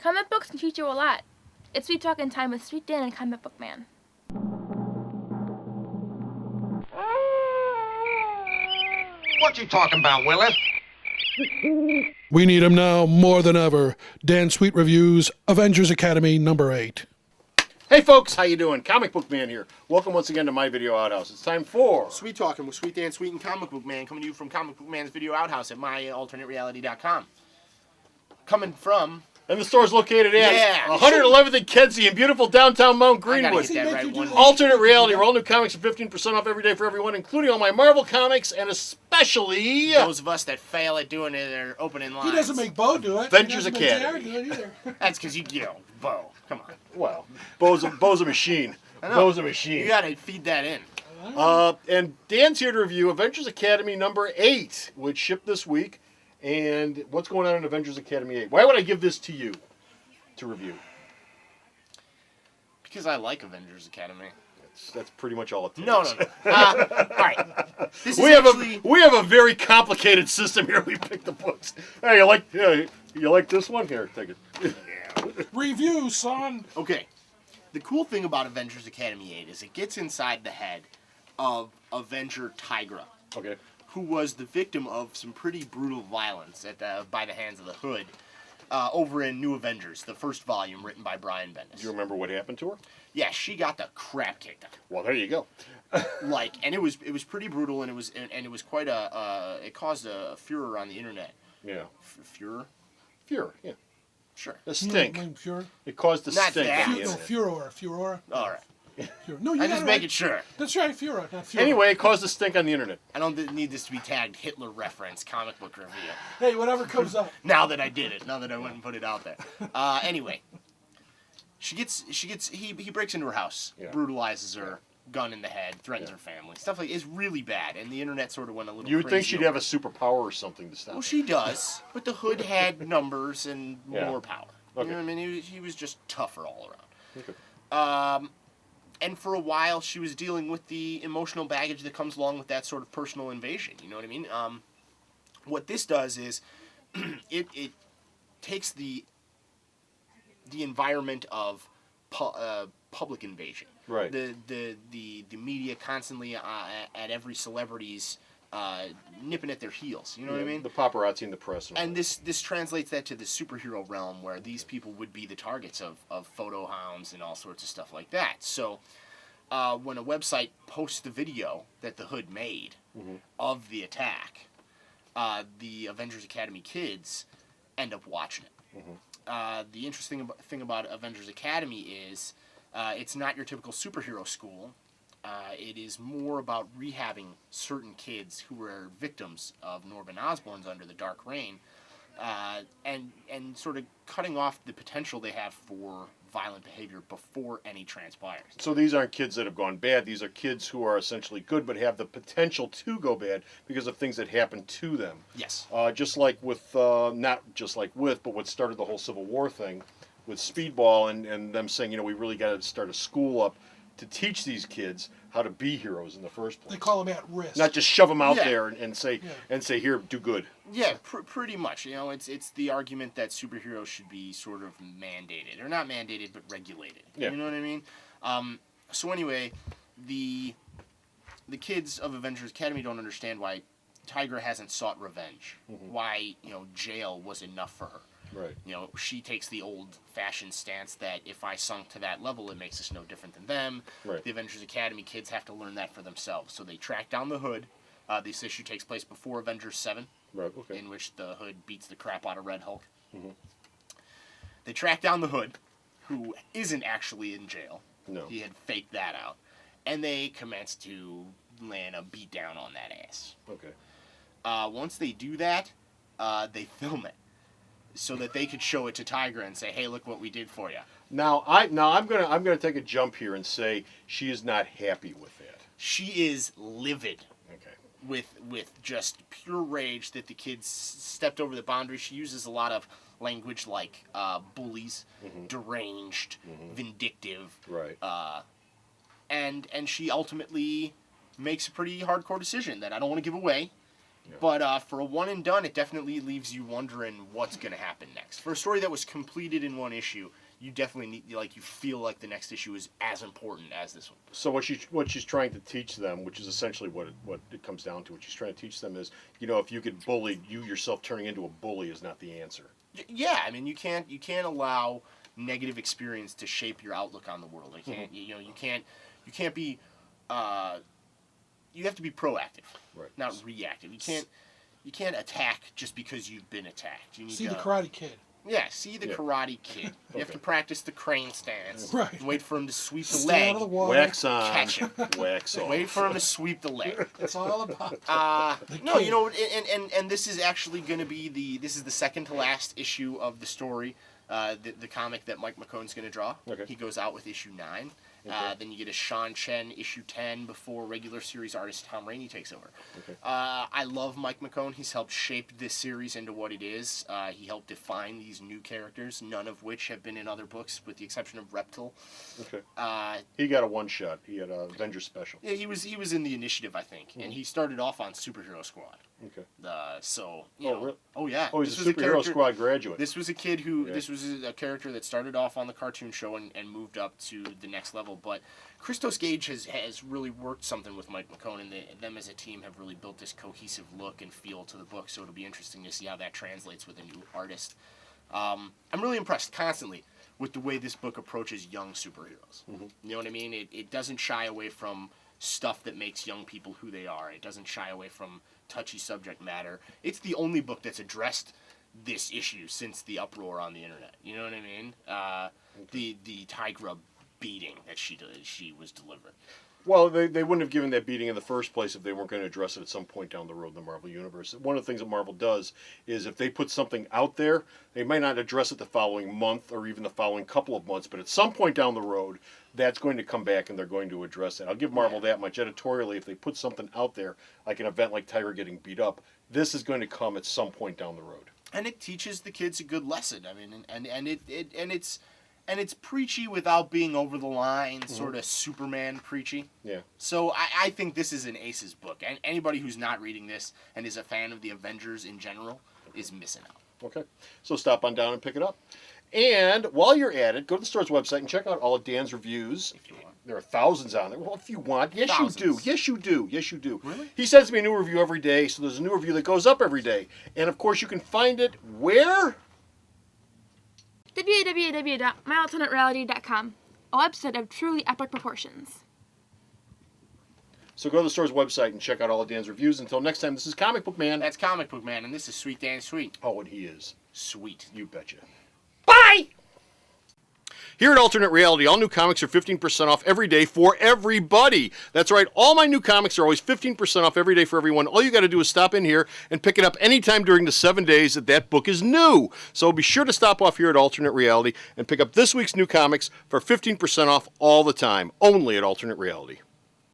Comic books can teach you a lot. It's Sweet Talkin' time with Sweet Dan and Comic Book Man. What you talking about, Willis? We need him now more than ever. Dan Sweet reviews Avengers Academy number 8. Hey folks, how you doing? Comic Book Man here. Welcome once again to my video outhouse. It's time for Sweet Talkin' with Sweet Dan, Sweet and Comic Book Man, coming to you from Comic Book Man's video outhouse at myalternatereality.com. Coming from... And the store's located at Yeah. 111th and Kedzie in beautiful downtown Mount I gotta Greenwood. get that right one. Alternate Reality, where all new comics are 15% off every day for everyone, including all my Marvel comics and especially... Those of us that fail at doing it are opening lines. He doesn't make Bo do it. Avengers He doesn't make Academy. Jared do it either. That's because you Bo. Come on. Well, Bo's a machine. I know. Bo's a machine. You gotta feed that in. And Dan's here to review Avengers Academy number 8, which shipped this week. And what's going on in Avengers Academy 8? Why would I give this to you to review? Because I like Avengers Academy. That's pretty much all it takes. No. All right. This is We have actually... a very complicated system here. We pick the books. Hey, you like this one? Here, take it. Review, son. Okay. The cool thing about Avengers Academy 8 is it gets inside the head of Avenger Tigra, Okay. who was the victim of some pretty brutal violence by the hands of the Hood over in New Avengers, the first volume written by Brian Bendis. Do you remember what happened to her? Yeah, she got the crap kicked out. Well, there you go. And it was pretty brutal, and it was quite it caused a furor on the internet. Yeah. Furor? Furor. Yeah. Sure. A stink. Furor? It caused a Not stink that. on the No, internet. Furor. All right. Furor. No, you I'm got just it making right. sure. That's right, Furor, not Furor. Anyway, it caused a stink on the internet. I don't need this to be tagged Hitler reference comic book review. Hey, whatever comes up. Now that I did it, now that I went and put it out there. Anyway, he breaks into her house, Yeah. brutalizes her, gun in the head, threatens her family. Stuff like it's really bad, and the internet sort of went a little. You would think crazy she'd over have a it. superpower or something to stop Well, it. she does, but the Hood had numbers and Yeah. more power. Okay. You know what I mean? He was just tougher all around. Okay. And for a while, she was dealing with the emotional baggage that comes along with that sort of personal invasion. You know what I mean? What this does is it takes the environment of public invasion. Right. The media constantly at every celebrity's nipping at their heels. You know what I mean? The paparazzi and the press. And this translates that to the superhero realm, where these people would be the targets of photo hounds and all sorts of stuff like that. So when a website posts the video that the Hood made of the attack, the Avengers Academy kids end up watching it. The interesting thing about Avengers Academy is it's not your typical superhero school. It is more about rehabbing certain kids who were victims of Norman Osborn's Under the Dark Reign, and sort of cutting off the potential they have for violent behavior before any transpires. So these aren't kids that have gone bad. These are kids who are essentially good but have the potential to go bad because of things that happen to them. Yes. Just like with, not just like with, but what started the whole Civil War thing with Speedball and them saying, we really got to start a school up to teach these kids how to be heroes in the first place. They call them at risk. Not just shove them out Yeah. there and say, here, do good. Yeah, pretty much. It's the argument that superheroes should be sort of mandated, or not mandated, but regulated. Yeah. You know what I mean? So anyway, the kids of Avengers Academy don't understand why Tigra hasn't sought revenge. Why jail was enough for her. Right. She takes the old-fashioned stance that if I sunk to that level, it makes us no different than them. Right. The Avengers Academy kids have to learn that for themselves. So they track down the Hood. This issue takes place before Avengers 7, Right, okay. in which the Hood beats the crap out of Red Hulk. They track down the Hood, who isn't actually in jail. No. He had faked that out. And they commence to land a beatdown on that ass. Okay. Once they do that, they film it, so that they could show it to Tigra and say, "Hey, look what we did for you." Now I'm gonna take a jump here and say she is not happy with that. She is livid Okay. with just pure rage that the kids stepped over the boundary. She uses a lot of language like bullies, deranged, vindictive, Right. and she ultimately makes a pretty hardcore decision that I don't want to give away, Yeah. But for a one and done, it definitely leaves you wondering what's going to happen next. For a story that was completed in one issue, you definitely need, like, you feel like the next issue is as important as this one. So what she's trying to teach them, which is essentially what it comes down to, what she's trying to teach them is, you know, if you get bullied, you yourself turning into a bully is not the answer. Yeah, I mean, you can't allow negative experience to shape your outlook on the world. You can't, you can't be, you have to be proactive, Right. not reactive. You can't attack just because you've been attacked. You need See to, the Karate Kid. Yeah, see the Yeah. Karate Kid. You have to practice the crane stance. Right. Wait for him to sweep the Stay leg. out of the water. Wax on, Catch him. wax off. Wait for him to sweep the leg. It's all about. No, you know, and this is actually going to be this is the second to last issue of the story, the comic that Mike McKone's going to draw. Okay. He goes out with issue 9. Okay. Then you get a Sean Chen issue 10 before regular series artist Tom Rainey takes over. Okay. I love Mike McKone. He's helped shape this series into what it is. He helped define these new characters, none of which have been in other books, with the exception of Reptile. Okay. He got a one shot. He had a Avengers special. Yeah, he was in the Initiative, I think, and he started off on Superhero Squad. Okay. So Really? oh yeah. Oh, he's This a was Superhero character- Squad graduate. This was a kid who Yeah. this was a character that started off on the cartoon show and moved up to the next level. But Christos Gage has really worked something with Mike McKone, and them as a team have really built this cohesive look and feel to the book. So it'll be interesting to see how that translates with a new artist. I'm really impressed constantly with the way this book approaches young superheroes. Mm-hmm. You know what I mean? It doesn't shy away from stuff that makes young people who they are. It doesn't shy away from touchy subject matter. It's the only book that's addressed this issue since the uproar on the internet. You know what I mean? The Tigra beating that she was delivering. Well, they wouldn't have given that beating in the first place if they weren't going to address it at some point down the road in the Marvel Universe. One of the things that Marvel does is if they put something out there, they might not address it the following month or even the following couple of months, but at some point down the road, that's going to come back and they're going to address it. I'll give Marvel that much. Editorially, if they put something out there, like an event like Tigra getting beat up, this is going to come at some point down the road. And it teaches the kids a good lesson. I mean, and it's preachy without being over the line, sort of Superman preachy. Yeah. So I think this is an Aces book. And anybody who's not reading this and is a fan of the Avengers in general is missing out. Okay. So stop on down and pick it up. And while you're at it, go to the store's website and check out all of Dan's reviews. If you want. There are thousands on there. Well, if you want. Yes, Thousands. you do. Yes, you do. Yes, you do. Really? He sends me a new review every day, so there's a new review that goes up every day. And, of course, you can find it where? www.myalternatereality.com, a website of truly epic proportions. So go to the store's website and check out all of Dan's reviews. Until next time, this is Comic Book Man. That's Comic Book Man, and this is Sweet Dan Sweet. Oh, and he is. Sweet. You betcha. Bye! Here at Alternate Reality, all new comics are 15% off every day for everybody. That's right, all my new comics are always 15% off every day for everyone. All you got to do is stop in here and pick it up anytime during the 7 days that book is new. So be sure to stop off here at Alternate Reality and pick up this week's new comics for 15% off all the time, only at Alternate Reality.